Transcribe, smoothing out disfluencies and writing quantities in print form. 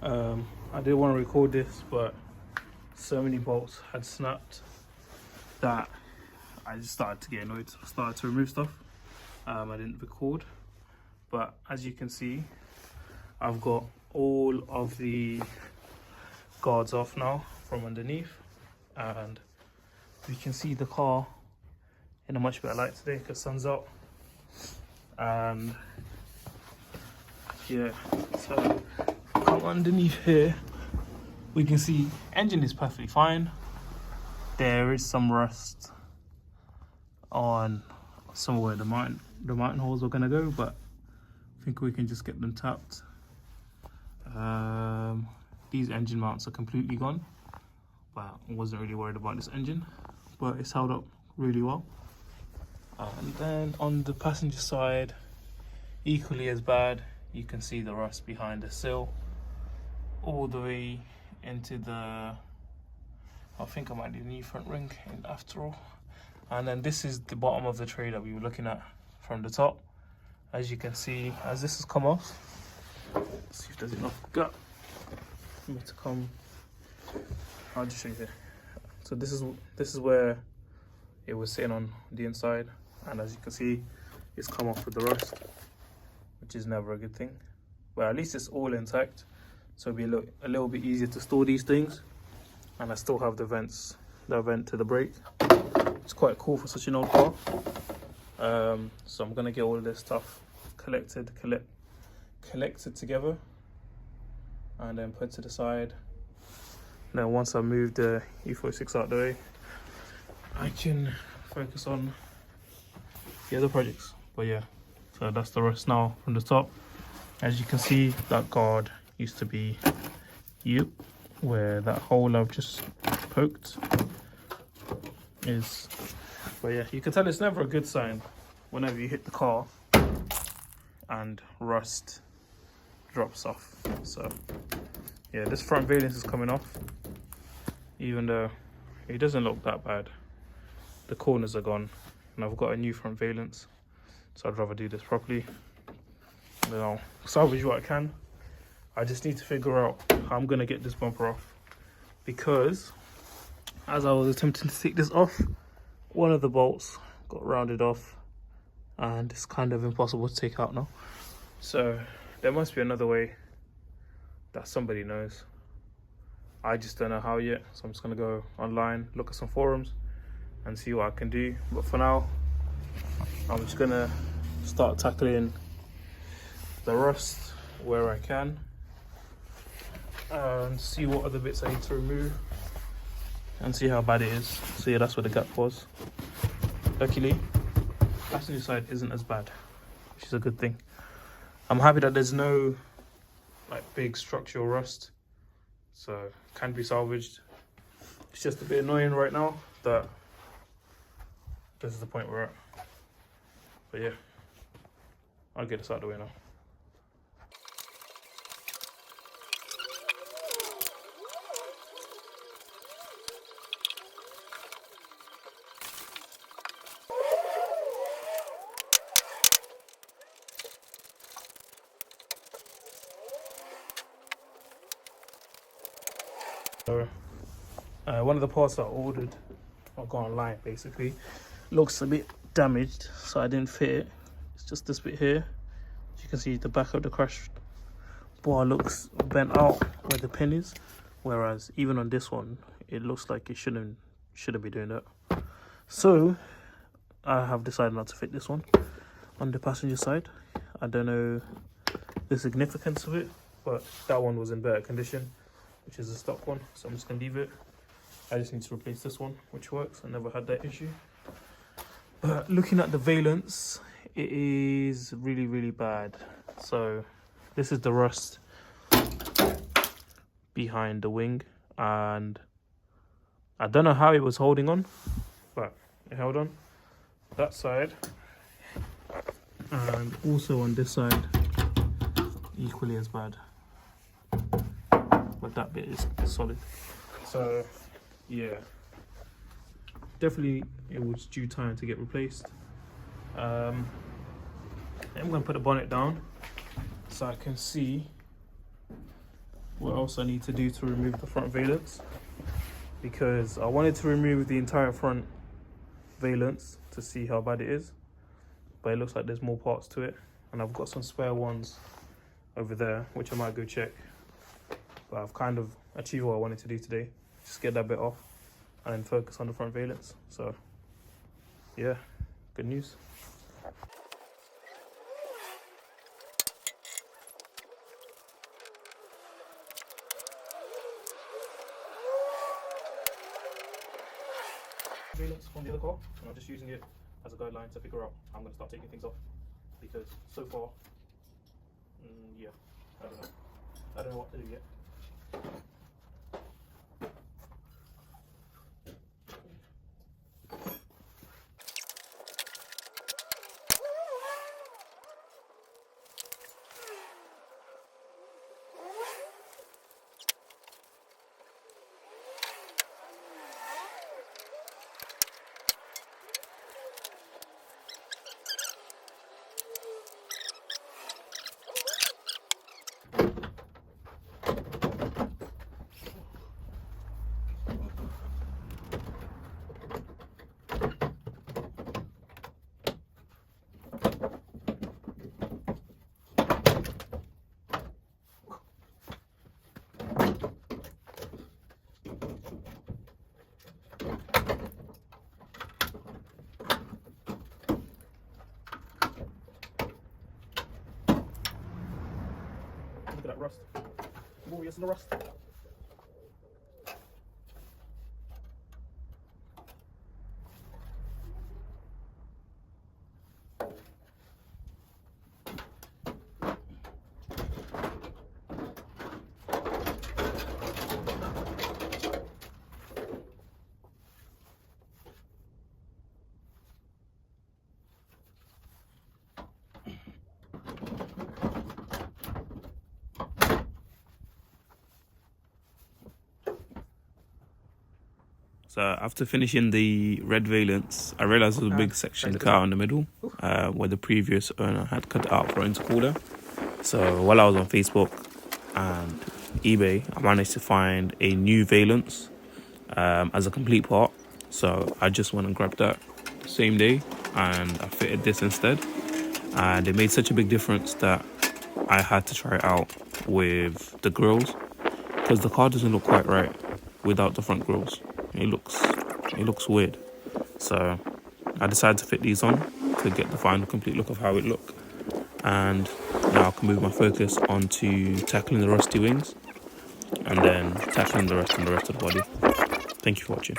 I did want to record this, but so many bolts had snapped that I just started to get annoyed. I started to remove stuff. I didn't record, but as you can see, I've got all of the guards off now from underneath, and we can see the car in a much better light today because sun's out. And yeah, so come underneath here, we can see engine is perfectly fine. There is some rust on somewhere the mountain holes are gonna go, but I think we can just get them tapped. These engine mounts are completely gone, but I wasn't really worried about this engine, but it's held up really well. And then on the passenger side, equally as bad. You can see the rust behind the sill all the way into the, I think I might need a new front ring after all. And then this is the bottom of the tray that we were looking at from the top. As you can see, as this has come off, let's see if there's enough gap for me to come. I'll just show you here. So this is where it was sitting on the inside, and as you can see, it's come off with the rust, which is never a good thing. But at least it's all intact, so it'll be a little bit easier to store these things. And I still have the vent to the brake. It's quite cool for such an old car. So I'm gonna get all of this stuff collected together, and then put to the side. And then once I move the E36 out the way, I can focus on the other projects. But yeah, so that's the rest now from the top. As you can see, that guard used to be where that hole I've just poked is. But yeah, you can tell it's never a good sign whenever you hit the car and rust drops off. So yeah, this front valence is coming off, even though it doesn't look that bad. The corners are gone, and I've got a new front valence, so I'd rather do this properly. Then I'll salvage what I can. I just need to figure out how I'm gonna get this bumper off, because as I was attempting to take this off, one of the bolts got rounded off, and it's kind of impossible to take out now. So there must be another way that somebody knows. I just don't know how yet, so I'm just gonna go online, look at some forums and see what I can do. But for now, I'm just gonna start tackling the rust where I can and see what other bits I need to remove and see how bad it is. So yeah, that's where the gap was. Luckily, passenger side isn't as bad, which is a good thing. I'm happy that there's no like big structural rust, so can be salvaged. It's just a bit annoying right now that this is the point we're at. But yeah, I'll get this out of the way now. So, one of the parts I ordered, I got online basically, looks a bit damaged, so I didn't fit it. It's just this bit here. As you can see, the back of the crash bar looks bent out where the pin is, whereas even on this one, it looks like it shouldn't be doing that. So I have decided not to fit this one on the passenger side. I don't know the significance of it, but that one was in better condition, which is a stock one, so I'm just gonna leave it. I just need to replace this one, which works. I never had that issue. But looking at the valence, it is really, really bad. So this is the rust behind the wing, and I don't know how it was holding on, but it held on. That side, and also on this side, equally as bad. But that bit is solid. So yeah, definitely it was due time to get replaced. I'm gonna put the bonnet down so I can see what else I need to do to remove the front valence, because I wanted to remove the entire front valence to see how bad it is, but it looks like there's more parts to it, and I've got some spare ones over there which I might go check. But I've kind of achieved what I wanted to do today, just get that bit off and then focus on the front valence. So yeah, good news. Valence from the other car, and I'm just using it as a guideline to figure out how I'm going to start taking things off, because so far, yeah, I don't know what to do yet. Look at that rust. Oh, yes, the rust. So after finishing the red valence, I realised there was a big section cut out in the middle, where the previous owner had cut it out for intercooler. So while I was on Facebook and eBay, I managed to find a new valence as a complete part. So I just went and grabbed that same day, and I fitted this instead. And it made such a big difference that I had to try it out with the grills, because the car doesn't look quite right without the front grills. It looks weird. So I decided to fit these on to get the final complete look of how it looked. And now I can move my focus onto tackling the rusty wings and then tackling the rest of the body. Thank you for watching.